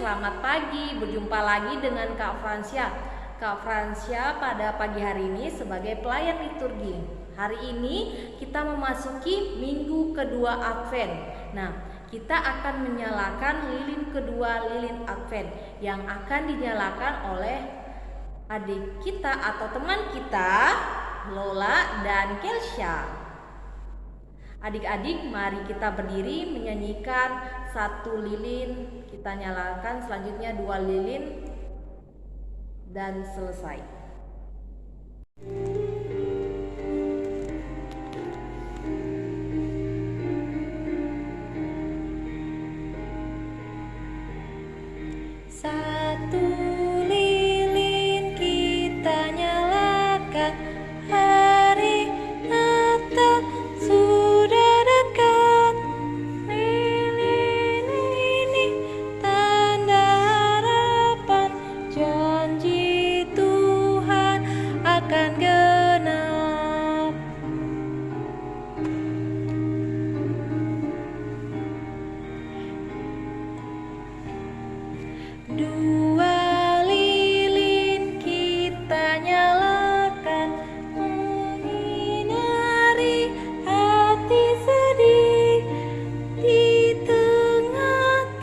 selamat pagi. Berjumpa lagi dengan Kak Fransya. Kak Fransya pada pagi hari ini sebagai pelayan liturgi. Hari ini kita memasuki minggu kedua Advent. Nah, kita akan menyalakan lilin kedua, lilin Advent yang akan dinyalakan oleh adik kita atau teman kita, Lola dan Kelsya. Adik-adik, mari kita berdiri menyanyikan satu lilin, kita nyalakan, selanjutnya dua lilin, dan selesai. Satu lilin kita nyalakan, hari Natal sudah dekat. Lilin ini tanda harapan, janji Tuhan akan genap. Dua lilin kita nyalakan, menyinari hati sedih. Di tengah-tengah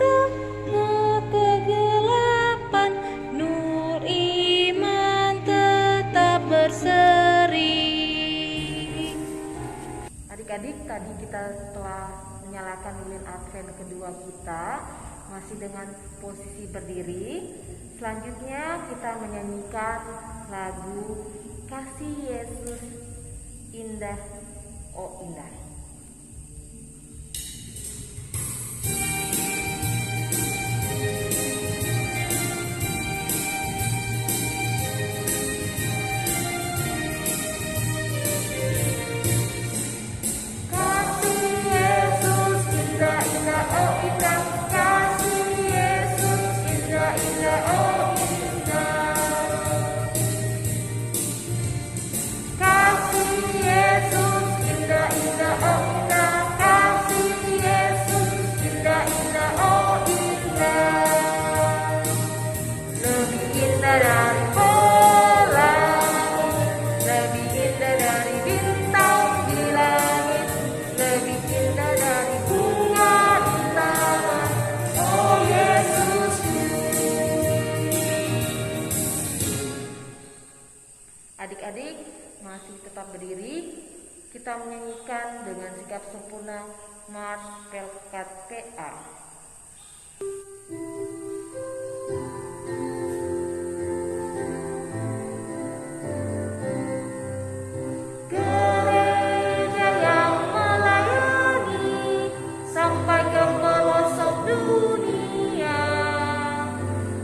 kegelapan, nur iman tetap berseri. Adik-adik, tadi kita telah menyalakan lilin Advent kedua kita, masih dengan posisi berdiri. Selanjutnya kita menyanyikan lagu Kasih Yesus Indah, Oh Indah. Adik-adik masih tetap berdiri, kita menyanyikan dengan sikap sempurna Mars Pelkat PA. Gereja yang melayani sampai ke pelosok dunia,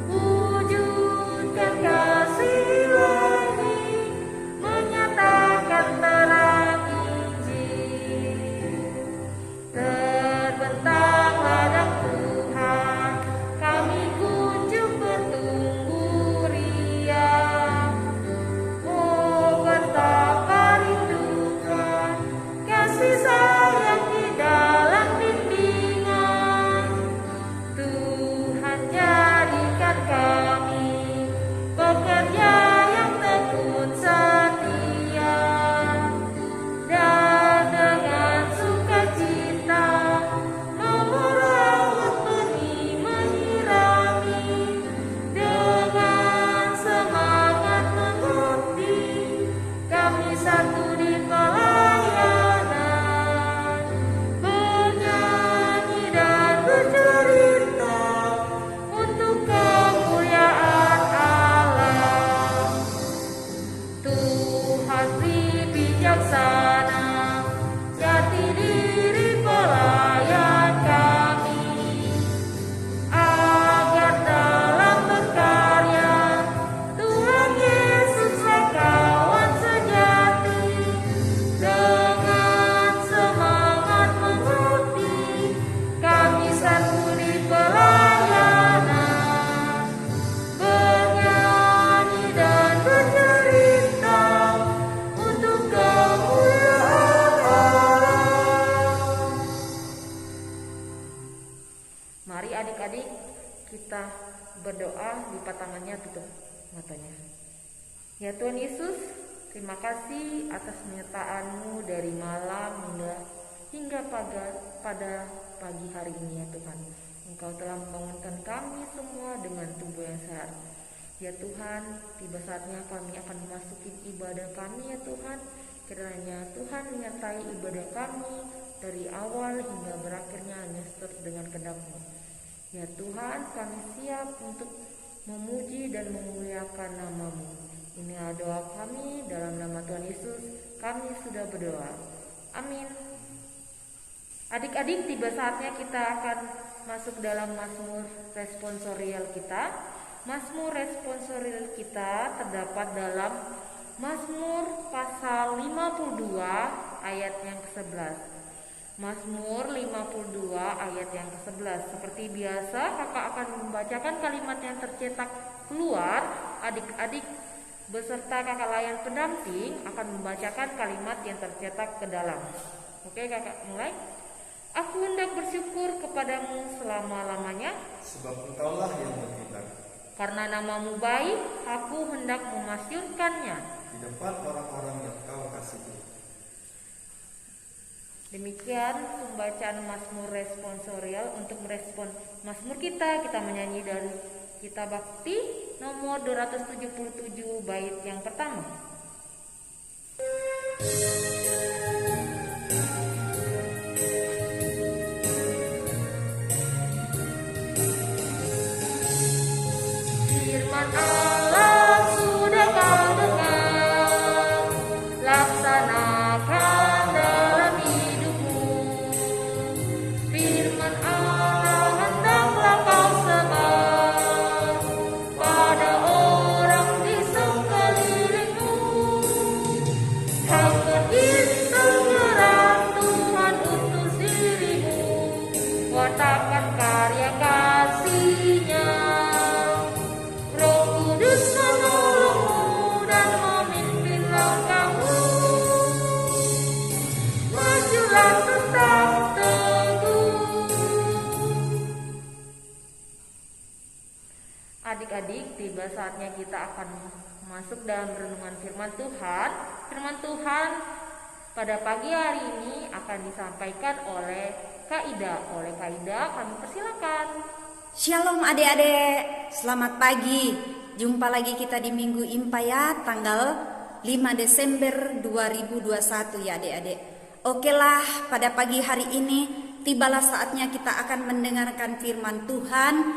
wujudkan kasih ilahi, menyatakan terang Injil. Terbentang ladang Tuhan, kami kunjung bertumbuh riang. Oh, betapa rindukan kasih sayang di dalam bimbingan. Tuhan jadikan kami pekerja yang tekun setia, dan dengan sukacita memerawat benih menyirami, dengan semangat mengabdi kami satu di pelayanan, bernyanyi dan bercerita untuk kemuliaan Allah. Tuhan beri bijaksana, jati diri pelayan kami, agar dalam berkarya Tuhan Yesuslah kawan sejati. Dengan semangat mengabdi kami satu di pelayanan, bernyanyi dan bercerita untuk kemuliaan Allah. Mari adik-adik kita berdoa, lipat tangannya, tutup matanya. Ya Tuhan Yesus, terima kasih atas penyertaan-Mu dari malam hingga pada pagi hari ini ya Tuhan. Engkau telah membangunkan kami semua dengan tubuh yang sehat. Ya Tuhan, tiba saatnya kami akan memasuki ibadah kami ya Tuhan. Kiranya Tuhan menyertai ibadah kami dari awal hingga berakhirnya hanya dengan kehendak-Mu. Ya Tuhan, kami siap untuk memuji dan memuliakan nama-Mu. Inilah doa kami dalam nama Tuhan Yesus. Kami sudah berdoa. Amin. Adik-adik, tiba saatnya kita akan masuk dalam Mazmur responsorial kita. Mazmur responsorial kita terdapat dalam Mazmur pasal 52 ayat yang ke-11. Mazmur 52 ayat yang ke-11. Seperti biasa, kakak akan membacakan kalimat yang tercetak keluar. Adik-adik beserta kakak layan pendamping akan membacakan kalimat yang tercetak ke dalam. Oke, kakak mulai. Aku hendak bersyukur kepadamu selama-lamanya, sebab Engkaulah yang berkitab. Karena nama-Mu baik, aku hendak memasyurkannya Di depan orang-orang yang Kau kasihi. Demikian pembacaan Mazmur responsorial. Untuk merespon Mazmur kita menyanyi dari Kitab Bakti nomor 277 bait yang pertama. Firman Allah sudah kau dengar, laksanakan dalam hidupmu. Firman Allah hendaklah kau sebar pada orang di sekelilingmu. Kau pergi segera Tuhan utus dirimu, wartakan karya kasih-Nya. Roh Kudus menolongmu dan memimpin langkahmu. Majulah tetap teguh. Adik-adik, tiba saatnya kita akan masuk dalam renungan firman Tuhan. Firman Tuhan pada pagi hari ini akan disampaikan oleh Kak Ida. Oleh Kak Ida, kami persilakan. Shalom adik-adik, selamat pagi. Jumpa lagi kita di Minggu Impa ya, tanggal 5 Desember 2021 ya adik-adik. Okelah, pada pagi hari ini tibalah saatnya kita akan mendengarkan firman Tuhan.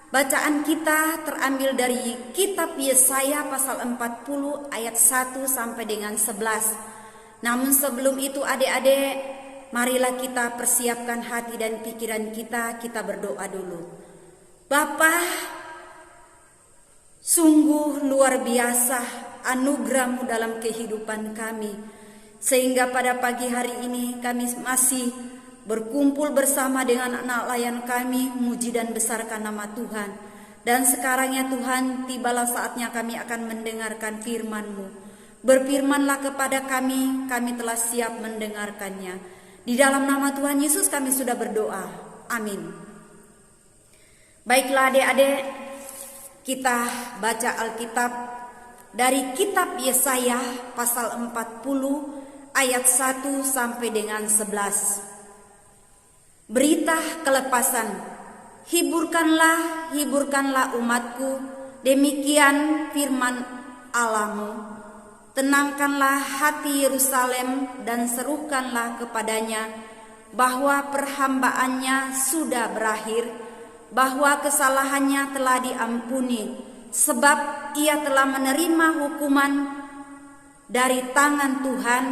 Bacaan kita terambil dari kitab Yesaya pasal 40 ayat 1 sampai dengan 11. Namun sebelum itu adik-adik, marilah kita persiapkan hati dan pikiran kita berdoa dulu. Bapa, sungguh luar biasa anugerah-Mu dalam kehidupan kami, sehingga pada pagi hari ini kami masih berkumpul bersama dengan anak layan kami, muji dan besarkan nama Tuhan. Dan sekarang ya Tuhan, tibalah saatnya kami akan mendengarkan firman-Mu. Berfirmanlah kepada kami, kami telah siap mendengarkannya. Di dalam nama Tuhan Yesus kami sudah berdoa. Amin. Baiklah adik-adik, kita baca Alkitab dari kitab Yesaya pasal 40 ayat 1 sampai dengan 11. Berita kelepasan, hiburkanlah umatku, demikian firman Allah-Mu. Tenangkanlah hati Yerusalem dan serukanlah kepadanya bahwa perhambaannya sudah berakhir, bahwa kesalahannya telah diampuni, sebab ia telah menerima hukuman dari tangan Tuhan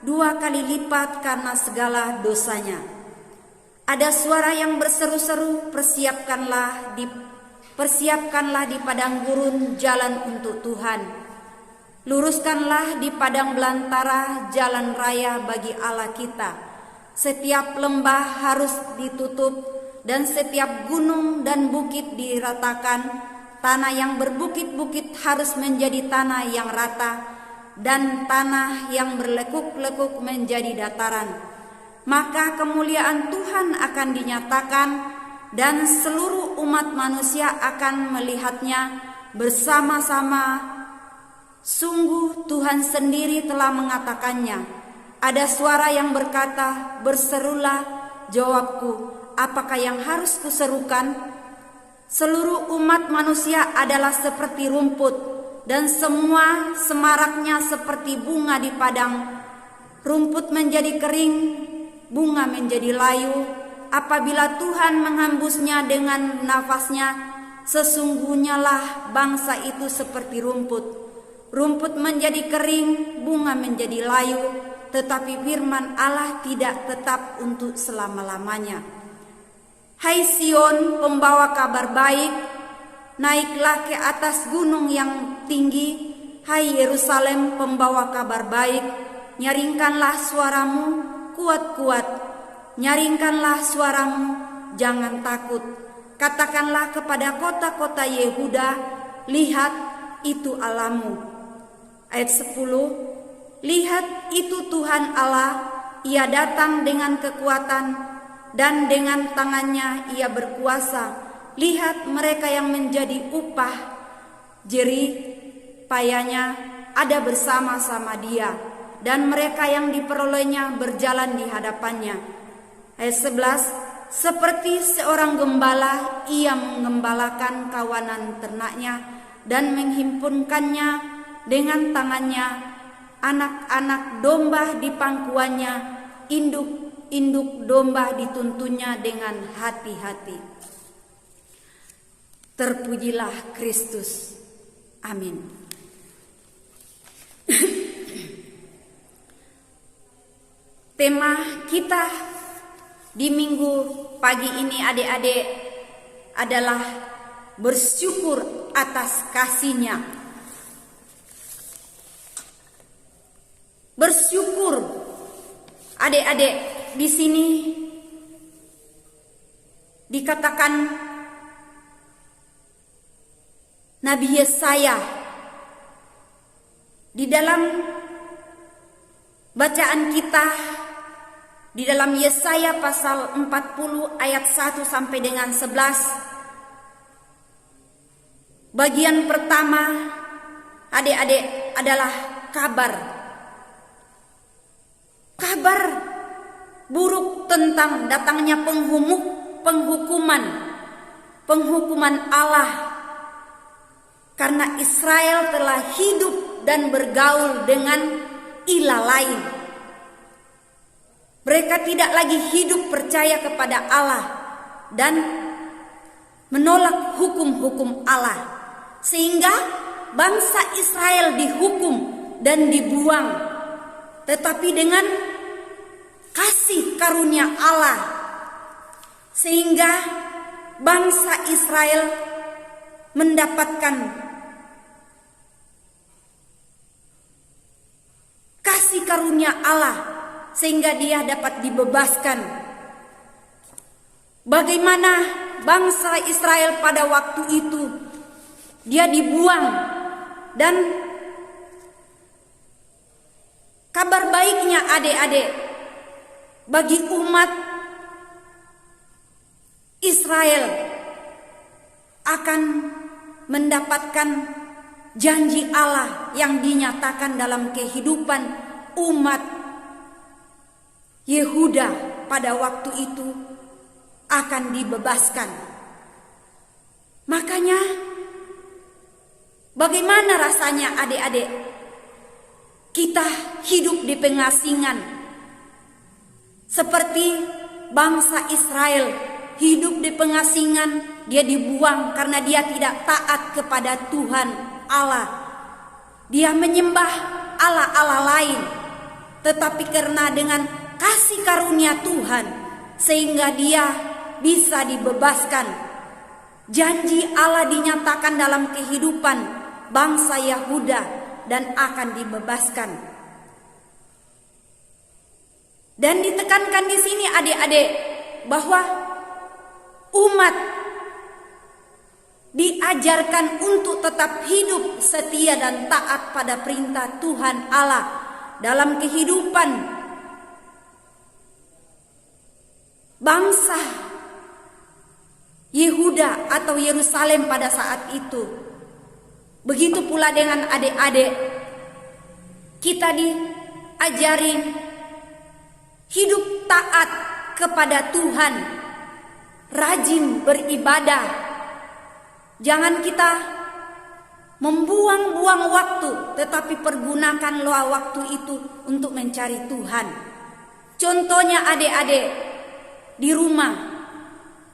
2 kali lipat karena segala dosanya. Ada suara yang berseru-seru, persiapkanlah di padang gurun jalan untuk Tuhan. Luruskanlah di padang belantara jalan raya bagi Allah kita. Setiap lembah harus ditutup dan setiap gunung dan bukit diratakan. Tanah yang berbukit-bukit harus menjadi tanah yang rata, dan tanah yang berlekuk-lekuk menjadi dataran. Maka kemuliaan Tuhan akan dinyatakan, dan seluruh umat manusia akan melihatnya bersama-sama. Sungguh Tuhan sendiri telah mengatakannya. Ada suara yang berkata, "Berserulah." Jawabku, apakah yang harus kuserukan? Seluruh umat manusia adalah seperti rumput, dan semua semaraknya seperti bunga di padang. Rumput menjadi kering, bunga menjadi layu. Apabila Tuhan menghembusnya dengan nafasnya, sesungguhnya lah bangsa itu seperti rumput. Rumput menjadi kering, bunga menjadi layu, tetapi firman Allah tidak tetap untuk selama-lamanya. Hai Sion, pembawa kabar baik, naiklah ke atas gunung yang tinggi. Hai Yerusalem, pembawa kabar baik, nyaringkanlah suaramu kuat-kuat. Nyaringkanlah suaramu, jangan takut. Katakanlah kepada kota-kota Yehuda, lihat itu Allahmu. Ayat 10, lihat itu Tuhan Allah, Ia datang dengan kekuatan dan dengan tangannya Ia berkuasa. Lihat mereka yang menjadi upah jerih payahnya ada bersama-sama Dia, dan mereka yang diperolehnya berjalan di hadapannya. Ayat 11, seperti seorang gembala Ia mengembalakan kawanan ternaknya dan menghimpunkannya dengan tangannya. Anak-anak domba di pangkuannya, induk-induk domba dituntunnya dengan hati-hati. Terpujilah Kristus. Amin. Tema kita di minggu pagi ini adik-adik adalah bersyukur atas kasih-Nya. Bersyukur, adik-adik, di sini dikatakan Nabi Yesaya di dalam bacaan kita, di dalam Yesaya pasal 40 ayat 1 sampai dengan 11. Bagian pertama, adik-adik, adalah kabar buruk tentang datangnya penghukuman Allah karena Israel telah hidup dan bergaul dengan ilah lain. Mereka tidak lagi hidup percaya kepada Allah dan menolak hukum-hukum Allah, sehingga bangsa Israel dihukum dan dibuang. Tetapi dengan kasih karunia Allah, sehingga bangsa Israel mendapatkan kasih karunia Allah, sehingga dia dapat dibebaskan. Bagaimana bangsa Israel pada waktu itu, dia dibuang, dan kabar baiknya adik-adik, bagi umat Israel akan mendapatkan janji Allah yang dinyatakan dalam kehidupan umat Yehuda pada waktu itu akan dibebaskan. Makanya bagaimana rasanya adik-adik kita hidup di pengasingan seperti bangsa Israel hidup di pengasingan, dia dibuang karena dia tidak taat kepada Tuhan Allah. Dia menyembah Allah-Allah lain. Tetapi karena dengan kasih karunia Tuhan, sehingga dia bisa dibebaskan. Janji Allah dinyatakan dalam kehidupan bangsa Yehuda dan akan dibebaskan. Dan ditekankan di sini adik-adik bahwa umat diajarkan untuk tetap hidup setia dan taat pada perintah Tuhan Allah dalam kehidupan bangsa Yehuda atau Yerusalem pada saat itu. Begitu pula dengan adik-adik, kita diajarin hidup taat kepada Tuhan, rajin beribadah. Jangan kita membuang-buang waktu, tetapi pergunakanlah waktu itu untuk mencari Tuhan. Contohnya adik-adik di rumah,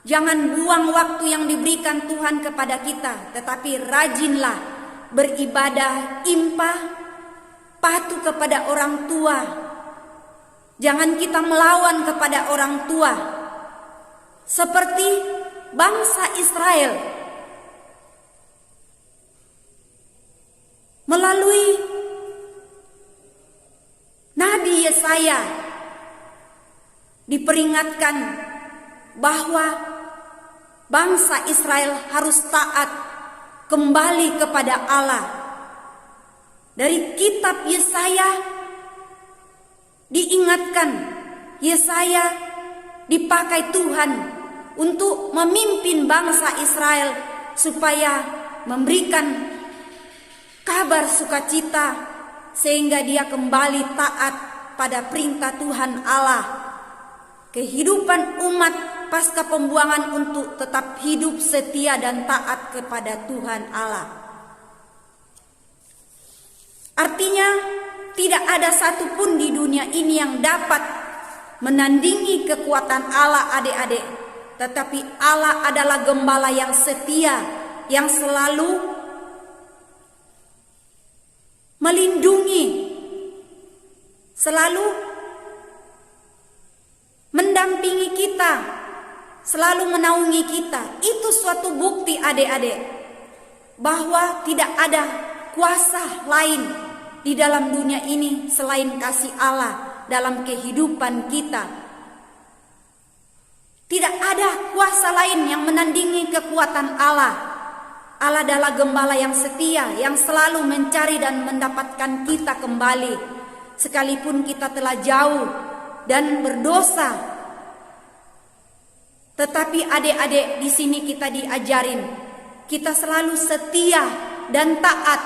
jangan buang waktu yang diberikan Tuhan kepada kita, tetapi rajinlah beribadah, impah, patuh kepada orang tua. Jangan kita melawan kepada orang tua, seperti bangsa Israel melalui Nabi Yesaya diperingatkan bahwa bangsa Israel harus taat kembali kepada Allah. Dari kitab Yesaya diingatkan, Yesaya dipakai Tuhan untuk memimpin bangsa Israel supaya memberikan kabar sukacita sehingga dia kembali taat pada perintah Tuhan Allah. Kehidupan umat pasca pembuangan untuk tetap hidup setia dan taat kepada Tuhan Allah. Artinya tidak ada satupun di dunia ini yang dapat menandingi kekuatan Allah adik-adik. Tetapi Allah adalah gembala yang setia, yang selalu melindungi, selalu mendampingi kita, selalu menaungi kita. Itu suatu bukti adik-adik bahwa tidak ada kuasa lain di dalam dunia ini selain kasih Allah dalam kehidupan kita. Tidak ada kuasa lain yang menandingi kekuatan Allah. Allah adalah gembala yang setia, yang selalu mencari dan mendapatkan kita kembali, sekalipun kita telah jauh dan berdosa. Tetapi adik-adik, di sini kita diajarin, kita selalu setia dan taat.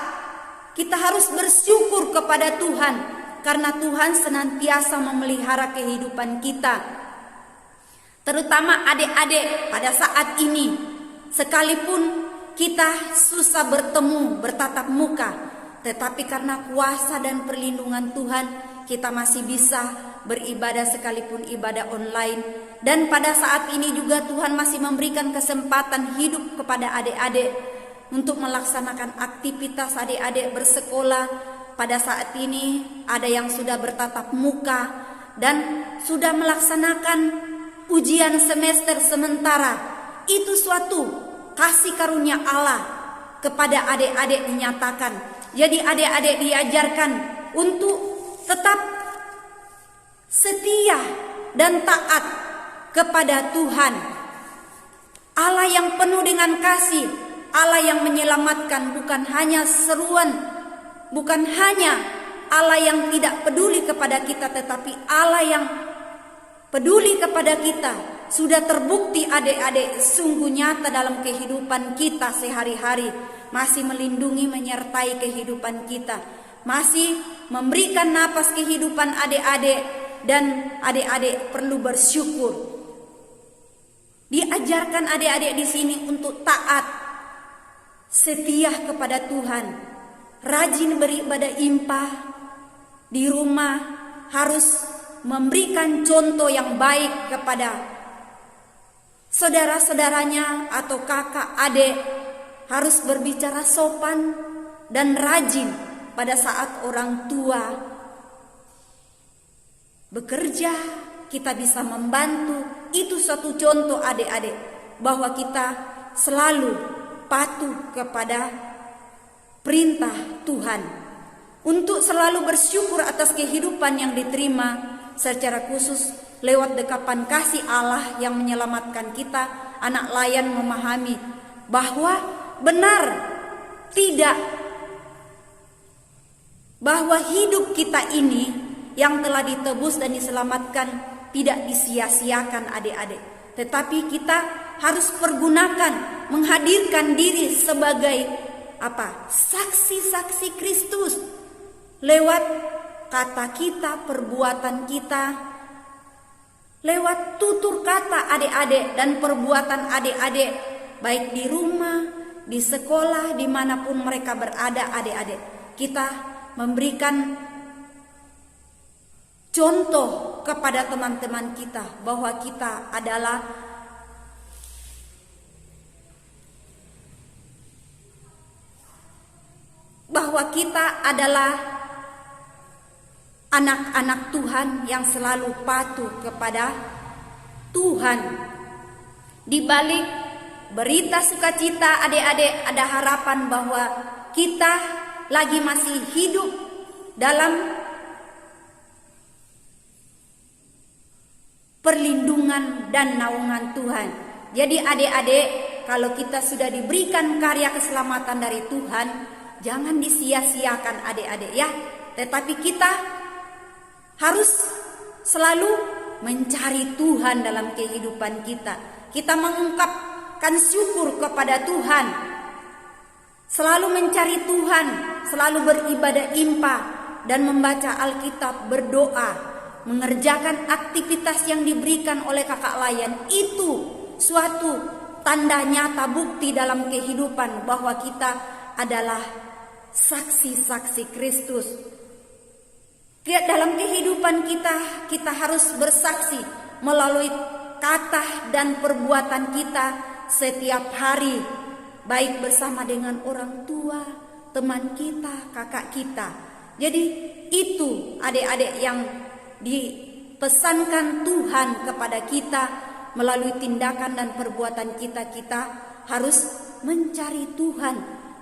Kita harus bersyukur kepada Tuhan, karena Tuhan senantiasa memelihara kehidupan kita. Terutama adik-adik pada saat ini, sekalipun kita susah bertemu, bertatap muka, tetapi karena kuasa dan perlindungan Tuhan, kita masih bisa beribadah sekalipun ibadah online. Dan pada saat ini juga Tuhan masih memberikan kesempatan hidup kepada adik-adik untuk melaksanakan aktivitas adik-adik bersekolah. Pada saat ini ada yang sudah bertatap muka dan sudah melaksanakan ujian semester sementara. Itu suatu kasih karunia Allah kepada adik-adik dinyatakan. Jadi adik-adik diajarkan untuk tetap setia dan taat kepada Tuhan. Allah yang penuh dengan kasih, Allah yang menyelamatkan, bukan hanya seruan, bukan hanya Allah yang tidak peduli kepada kita, tetapi Allah yang peduli kepada kita. Sudah terbukti adik-adik, sungguh nyata dalam kehidupan kita sehari-hari, masih melindungi, menyertai kehidupan kita, masih memberikan napas kehidupan adik-adik. Dan adik-adik perlu bersyukur. Diajarkan adik-adik di sini untuk taat, setia kepada Tuhan, rajin beribadah impah, di rumah harus memberikan contoh yang baik kepada saudara-saudaranya atau kakak adik, harus berbicara sopan dan rajin pada saat orang tua bekerja, kita bisa membantu. Itu suatu contoh adik-adik bahwa kita selalu patuh kepada perintah Tuhan, untuk selalu bersyukur atas kehidupan yang diterima, secara khusus lewat dekapan kasih Allah yang menyelamatkan kita. Anak layan memahami bahwa benar tidak, bahwa hidup kita ini yang telah ditebus dan diselamatkan tidak disia-siakan adik-adik, tetapi kita harus pergunakan menghadirkan diri sebagai saksi-saksi Kristus lewat kata kita, perbuatan kita, lewat tutur kata adik-adik dan perbuatan adik-adik, baik di rumah, di sekolah, dimanapun mereka berada. Adik-adik, kita memberikan contoh kepada teman-teman kita bahwa kita adalah anak-anak Tuhan yang selalu patuh kepada Tuhan. Di balik berita sukacita adik-adik, ada harapan bahwa kita lagi masih hidup dalam perlindungan dan naungan Tuhan. Jadi adik-adik, kalau kita sudah diberikan karya keselamatan dari Tuhan, jangan disia-siakan adik-adik ya. Tetapi kita harus selalu mencari Tuhan dalam kehidupan kita. Kita mengungkapkan syukur kepada Tuhan, selalu mencari Tuhan, selalu beribadah impah dan membaca Alkitab, berdoa, mengerjakan aktivitas yang diberikan oleh kakak layan. Itu suatu tanda nyata bukti dalam kehidupan bahwa kita adalah saksi-saksi Kristus. Dalam kehidupan kita harus bersaksi melalui kata dan perbuatan kita setiap hari, baik bersama dengan orang tua, teman kita, kakak kita. Jadi itu adik-adik yang dipesankan Tuhan kepada kita melalui tindakan dan perbuatan kita. Kita harus mencari Tuhan,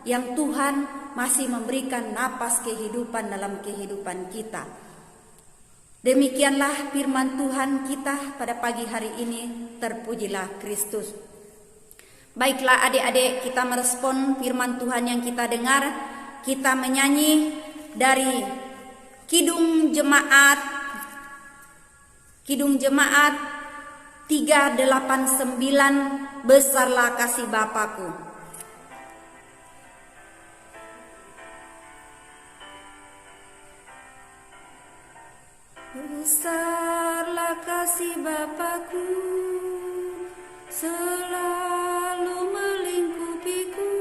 yang Tuhan masih memberikan napas kehidupan dalam kehidupan kita. Demikianlah firman Tuhan kita pada pagi hari ini. Terpujilah Kristus. Baiklah adik-adik, kita merespon firman Tuhan yang kita dengar. Kita menyanyi dari Kidung Jemaat 389, Besarlah Kasih Bapakku. Besarlah kasih Bapakku, selalu melingkupiku,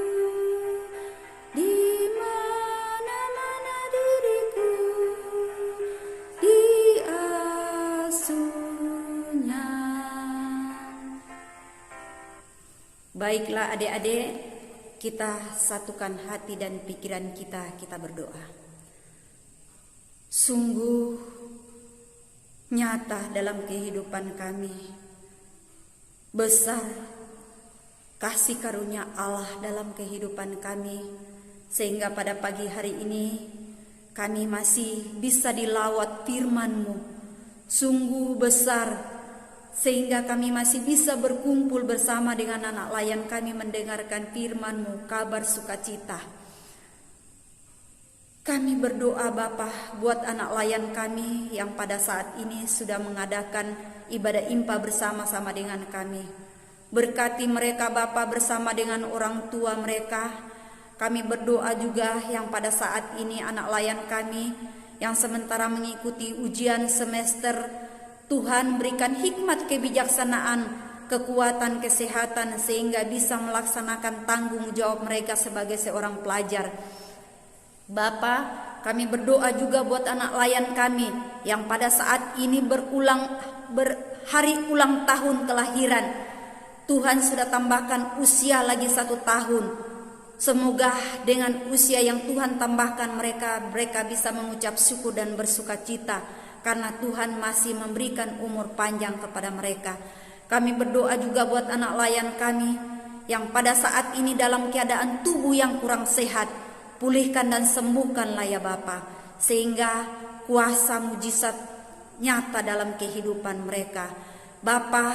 di mana-mana diriku diasuhnya. Baiklah adik-adik, kita satukan hati dan pikiran kita berdoa. Sungguh nyata dalam kehidupan kami, besar kasih karunia Allah dalam kehidupan kami, sehingga pada pagi hari ini kami masih bisa dilawat firman-Mu. Sungguh besar sehingga kami masih bisa berkumpul bersama dengan anak layan kami mendengarkan firman-Mu, kabar sukacita. Kami berdoa Bapa buat anak layan kami yang pada saat ini sudah mengadakan ibadah impah bersama-sama dengan kami. Berkati mereka Bapa bersama dengan orang tua mereka. Kami berdoa juga yang pada saat ini anak layan kami yang sementara mengikuti ujian semester, Tuhan berikan hikmat kebijaksanaan, kekuatan, kesehatan sehingga bisa melaksanakan tanggung jawab mereka sebagai seorang pelajar. Bapa, kami berdoa juga buat anak layan kami yang pada saat ini berhari ulang tahun kelahiran. Tuhan sudah tambahkan usia lagi 1 tahun. Semoga dengan usia yang Tuhan tambahkan mereka bisa mengucap syukur dan bersukacita karena Tuhan masih memberikan umur panjang kepada mereka. Kami berdoa juga buat anak layan kami yang pada saat ini dalam keadaan tubuh yang kurang sehat. Pulihkan dan sembuhkanlah ya Bapa, sehingga kuasa mujizat nyata dalam kehidupan mereka. Bapa,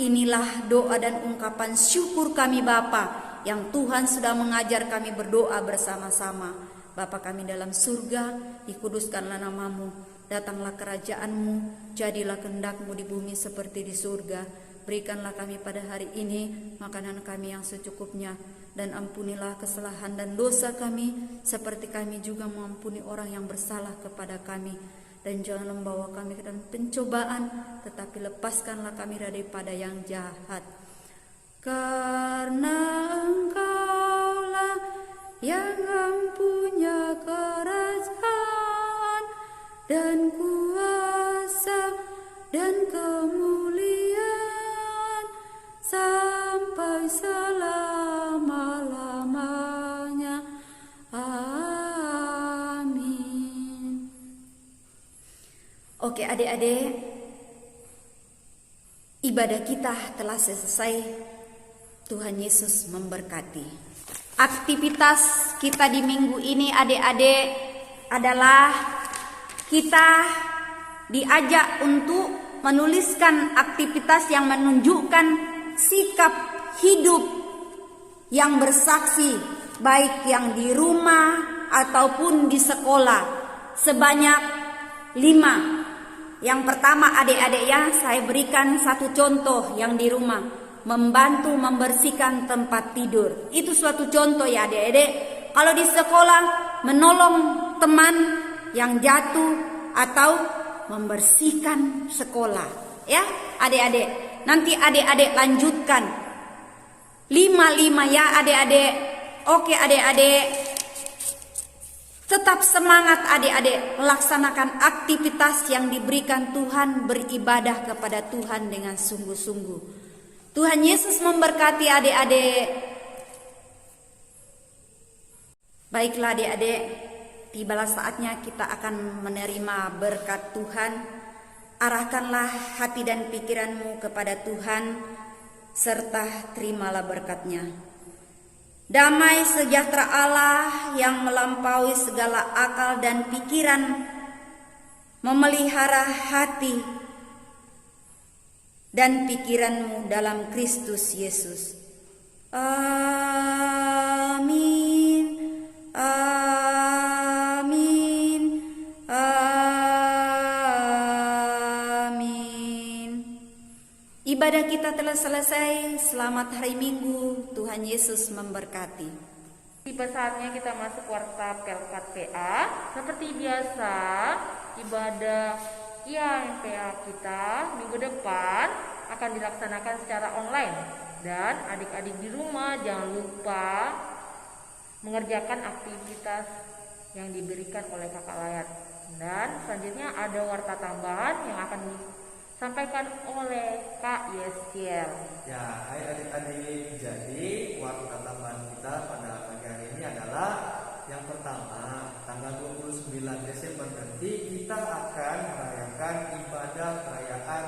inilah doa dan ungkapan syukur kami Bapa, yang Tuhan sudah mengajar kami berdoa bersama-sama. Bapa kami dalam surga, dikuduskanlah nama-Mu, datanglah kerajaan-Mu, jadilah kehendak-Mu di bumi seperti di surga. Berikanlah kami pada hari ini makanan kami yang secukupnya, dan ampunilah kesalahan dan dosa kami seperti kami juga mengampuni orang yang bersalah kepada kami. Dan jangan membawa kami ke dalam pencobaan, tetapi lepaskanlah kami daripada yang jahat. Karena Engkaulah yang mempunyai kerajaan dan kuasa dan kemuliaan sampai selama-lamanya. Amin. Oke adik-adik, ibadah kita telah selesai. Tuhan Yesus memberkati. Aktivitas kita di minggu ini adik-adik adalah kita diajak untuk menuliskan aktivitas yang menunjukkan sikap hidup yang bersaksi, baik yang di rumah ataupun di sekolah, sebanyak 5. Yang pertama adik-adik ya, saya berikan satu contoh yang di rumah. Membantu membersihkan tempat tidur. Itu suatu contoh ya adik-adik. Kalau di sekolah menolong teman yang jatuh atau membersihkan sekolah. Ya adik-adik. Nanti adik-adik lanjutkan 5 ya adik-adik. Oke adik-adik. Tetap semangat adik-adik melaksanakan aktivitas yang diberikan Tuhan, beribadah kepada Tuhan dengan sungguh-sungguh. Tuhan Yesus memberkati adik-adik. Baiklah adik-adik, tibalah saatnya kita akan menerima berkat Tuhan. Arahkanlah hati dan pikiranmu kepada Tuhan, serta terimalah berkat-Nya. Damai sejahtera Allah yang melampaui segala akal dan pikiran memelihara hati dan pikiranmu dalam Kristus Yesus. Amin. Amin. Amin. Ibadah kita telah selesai. Selamat hari Minggu. Tuhan Yesus memberkati. Tiba saatnya kita masuk warta Pelkat PA. Seperti biasa, ibadah IAMPA kita minggu depan akan dilaksanakan secara online, dan adik-adik di rumah jangan lupa mengerjakan aktivitas yang diberikan oleh kakak Layat. Dan selanjutnya ada warta tambahan yang akan disampaikan oleh Kak Yesiel. Ya, hai adik-adik. Jadi warta tambahan kita pada pagi hari ini adalah yang pertama, tanggal 29 Desember nanti kita akan merayakan ibadah perayaan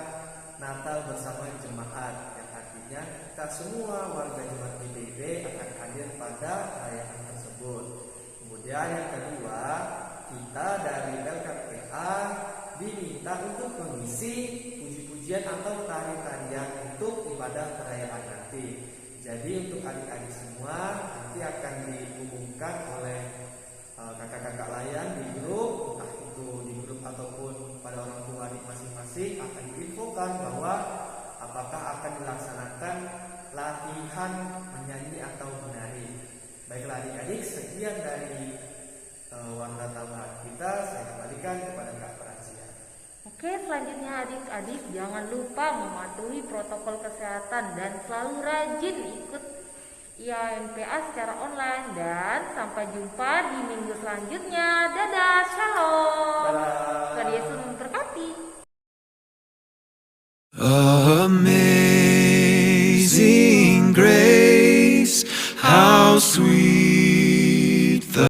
Natal bersama jemaat, yang artinya kita semua warga jemaat IPB akan hadir pada perayaan tersebut. Kemudian yang kedua, kita dari LKPA diminta untuk mengisi puji-pujian atau tari-tarian untuk ibadah perayaan nanti. Jadi untuk adik-adik semua nanti akan diumumkan oleh kakak-kakak layan di grup, entah itu di grup ataupun pada orang tua adik masing-masing, akan diinfokan bahwa apakah akan dilaksanakan latihan menyanyi atau menari. Baiklah adik-adik, sekian dari warta tambahan kita. Saya kembalikan kepada Kak Francia. Oke, selanjutnya adik-adik jangan lupa mematuhi protokol kesehatan dan selalu rajin ikut IAMPA secara online, dan sampai jumpa di minggu selanjutnya. Dadah, shalom. Tuhan Yesus memberkati. Amazing grace, how sweet